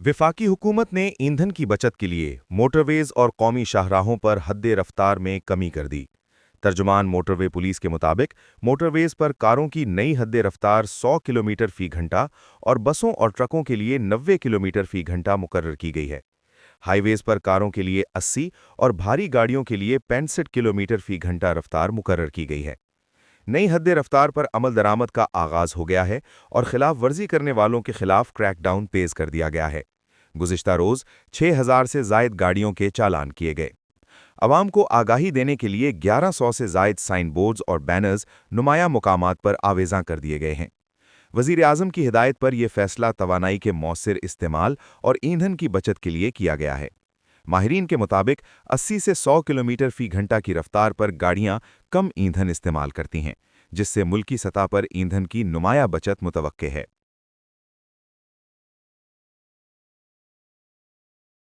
वफाकी हुकूमत ने ईंधन की बचत के लिए मोटरवेज और कौमी शाहराहों पर हद रफ्तार में कमी कर दी। तर्जुमान मोटरवे पुलिस के मुताबिक मोटरवेज पर कारों की नई हद रफ्तार 100 किलोमीटर फी घंटा और बसों और ट्रकों के लिए 90 किलोमीटर फी घंटा मुकर्रर की गई है। हाईवेज पर कारों के लिए 80 और भारी गाड़ियों के लिए 65 किलोमीटर फी घंटा रफ्तार मुकर्रर की गई है। नई हद रफ्तार पर अमल दरामद का आगाज हो गया है और खिलाफ वर्जी करने वालों के खिलाफ क्रैकडाउन तेज कर दिया गया है। गुज़िश्ता रोज 6,000 से जायद गाड़ियों के चालान किए गए। अवाम को आगाही देने के लिए 1100 से जायद साइन बोर्ड्स और बैनर्स नुमाया मुकामात पर आवेज़ां कर दिए गए हैं। वज़ीर आज़म की हिदायत पर यह फैसला तवानाई के मौसर इस्तेमाल और ईंधन की बचत के लिए किया गया है। माहिरीन के मुताबिक 80 से 100 किलोमीटर फी घंटा की रफ्तार पर गाड़ियां कम ईंधन इस्तेमाल करती हैं, जिससे मुल्की सतह पर ईंधन की नुमाया बचत मुतवक्के है।